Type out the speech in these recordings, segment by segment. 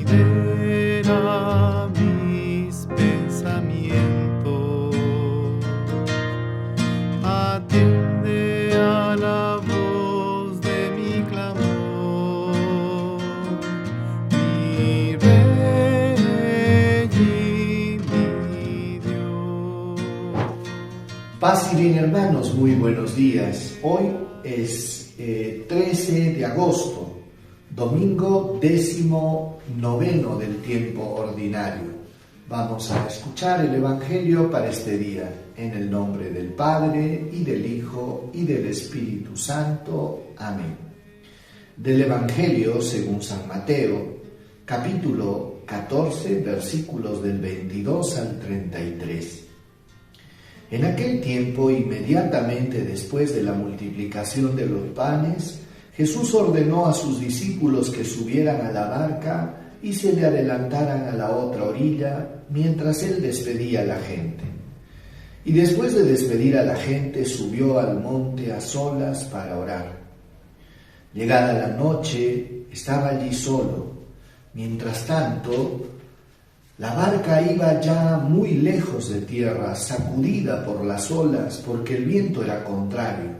pondera mis pensamientos. Atiende a la voz de mi clamor, mi Rey y mi Dios. Paz y bien, hermanos, muy buenos días. Hoy es 13 de agosto, domingo 19 del tiempo ordinario. Vamos a escuchar el Evangelio para este día, en el nombre del Padre, y del Hijo, y del Espíritu Santo. Amén. Del Evangelio según San Mateo, capítulo 14, versículos del 22 al 33. En aquel tiempo, inmediatamente después de la multiplicación de los panes, Jesús ordenó a sus discípulos que subieran a la barca y se le adelantaran a la otra orilla mientras él despedía a la gente. Y después de despedir a la gente, subió al monte a solas para orar. Llegada la noche, estaba allí solo. Mientras tanto, la barca iba ya muy lejos de tierra, sacudida por las olas, porque el viento era contrario.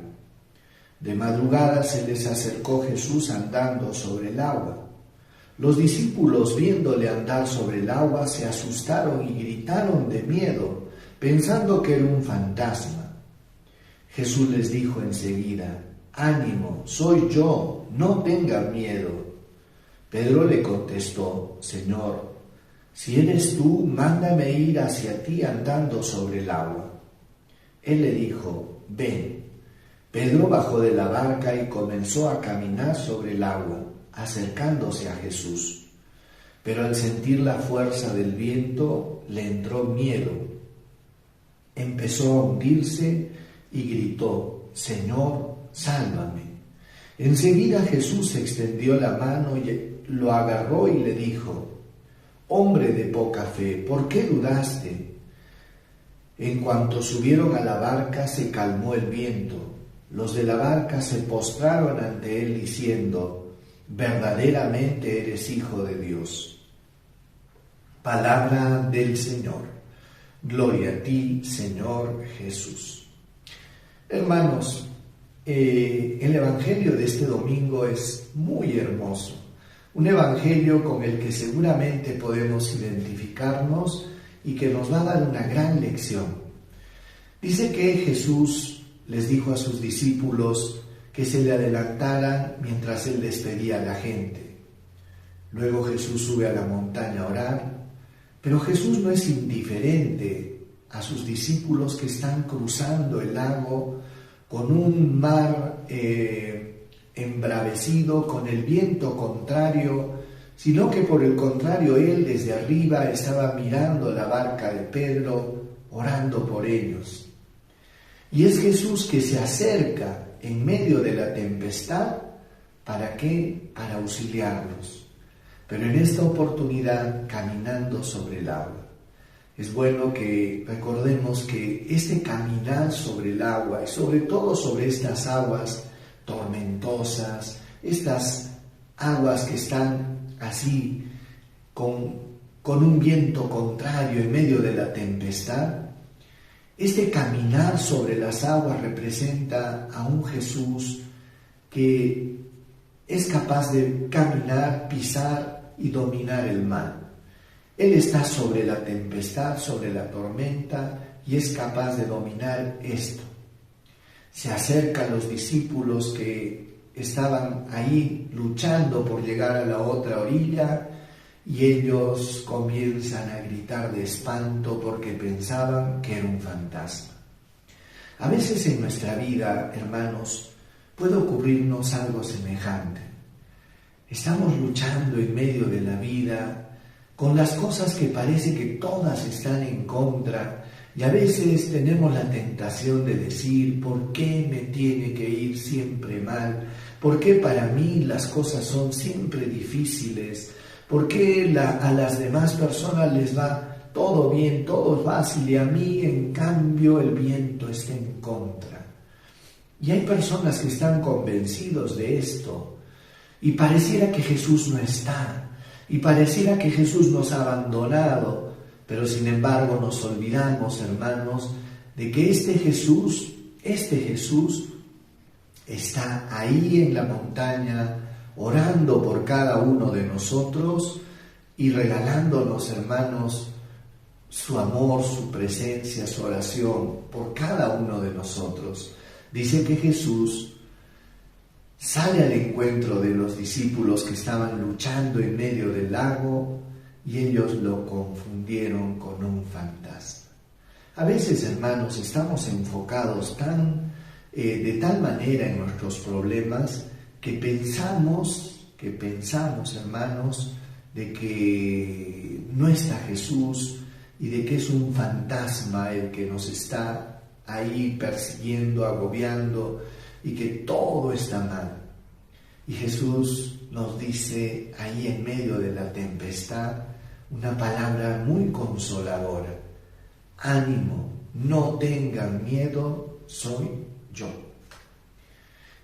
De madrugada se les acercó Jesús andando sobre el agua. Los discípulos, viéndole andar sobre el agua, se asustaron y gritaron de miedo, pensando que era un fantasma. Jesús les dijo enseguida: «Ánimo, soy yo, no tengan miedo». Pedro le contestó: «Señor, si eres tú, mándame ir hacia ti andando sobre el agua». Él le dijo: «Ven». Pedro bajó de la barca y comenzó a caminar sobre el agua, acercándose a Jesús. Pero al sentir la fuerza del viento, le entró miedo. Empezó a hundirse y gritó: «Señor, sálvame». Enseguida Jesús extendió la mano y lo agarró y le dijo: «Hombre de poca fe, ¿por qué dudaste?». En cuanto subieron a la barca, se calmó el viento. Los de la barca se postraron ante él diciendo: «Verdaderamente eres Hijo de Dios». Palabra del Señor. Gloria a ti, Señor Jesús. Hermanos, el Evangelio de este domingo es muy hermoso. Un evangelio con el que seguramente podemos identificarnos y que nos va a dar una gran lección. Dice que Jesús les dijo a sus discípulos que se le adelantaran mientras él despedía a la gente. Luego Jesús sube a la montaña a orar, pero Jesús no es indiferente a sus discípulos que están cruzando el lago con un mar embravecido, con el viento contrario, sino que por el contrario él desde arriba estaba mirando la barca de Pedro, orando por ellos. Y es Jesús que se acerca en medio de la tempestad. ¿Para qué? Para auxiliarlos. Pero en esta oportunidad caminando sobre el agua. Es bueno que recordemos que este caminar sobre el agua y sobre todo sobre estas aguas tormentosas, estas aguas que están así con un viento contrario en medio de la tempestad, este caminar sobre las aguas representa a un Jesús que es capaz de caminar, pisar y dominar el mar. Él está sobre la tempestad, sobre la tormenta, y es capaz de dominar esto. Se acerca a los discípulos que estaban ahí luchando por llegar a la otra orilla, y ellos comienzan a gritar de espanto porque pensaban que era un fantasma. A veces en nuestra vida, hermanos, puede ocurrirnos algo semejante. Estamos luchando en medio de la vida con las cosas que parece que todas están en contra, y a veces tenemos la tentación de decir: ¿por qué me tiene que ir siempre mal? ¿Por qué para mí las cosas son siempre difíciles? ¿Por qué a las demás personas les va todo bien, todo fácil, y a mí en cambio el viento está en contra? Y hay personas que están convencidos de esto y pareciera que Jesús no está, Y pareciera que Jesús nos ha abandonado, pero sin embargo nos olvidamos, hermanos, de que este Jesús está ahí en la montaña, orando por cada uno de nosotros y regalándonos, hermanos, su amor, su presencia, su oración por cada uno de nosotros. Dice que Jesús sale al encuentro de los discípulos que estaban luchando en medio del lago y ellos lo confundieron con un fantasma. A veces, hermanos, estamos enfocados de tal manera en nuestros problemas que pensamos, hermanos, de que no está Jesús y de que es un fantasma el que nos está ahí persiguiendo, agobiando, y que todo está mal. Y Jesús nos dice ahí en medio de la tempestad una palabra muy consoladora: ánimo, no tengan miedo, soy yo.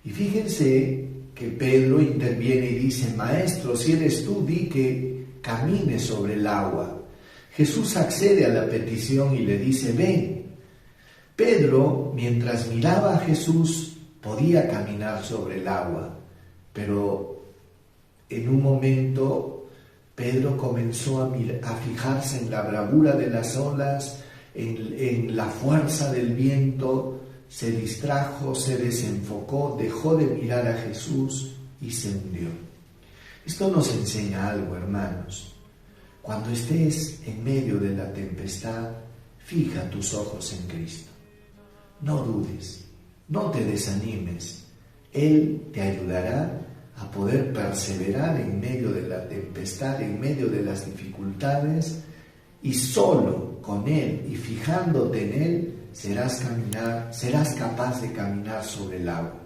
Y fíjense que Pedro interviene y dice: Maestro, si eres tú, di que camine sobre el agua. Jesús accede a la petición y le dice: ven. Pedro, mientras miraba a Jesús, podía caminar sobre el agua, pero en un momento Pedro comenzó a fijarse en la bravura de las olas, en la fuerza del viento, se distrajo, se desenfocó, dejó de mirar a Jesús y se hundió. Esto nos enseña algo, hermanos. Cuando estés en medio de la tempestad, fija tus ojos en Cristo. No dudes, no te desanimes. Él te ayudará a poder perseverar en medio de la tempestad, en medio de las dificultades, y solo con Él y fijándote en Él serás capaz de caminar sobre el agua.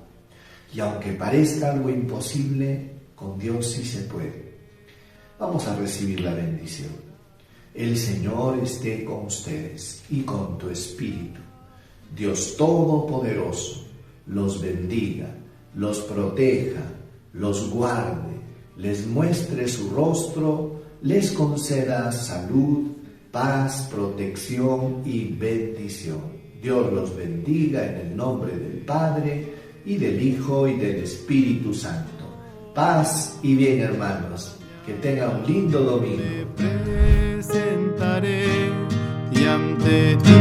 Y aunque parezca algo imposible, con Dios sí se puede. Vamos a recibir la bendición. El Señor esté con ustedes y con tu espíritu. Dios Todopoderoso los bendiga, los proteja, los guarde, les muestre su rostro, les conceda salud, paz, protección y bendición. Dios los bendiga en el nombre del Padre, y del Hijo, y del Espíritu Santo. Paz y bien, hermanos. Que tengan un lindo domingo. Me presentaré y ante ti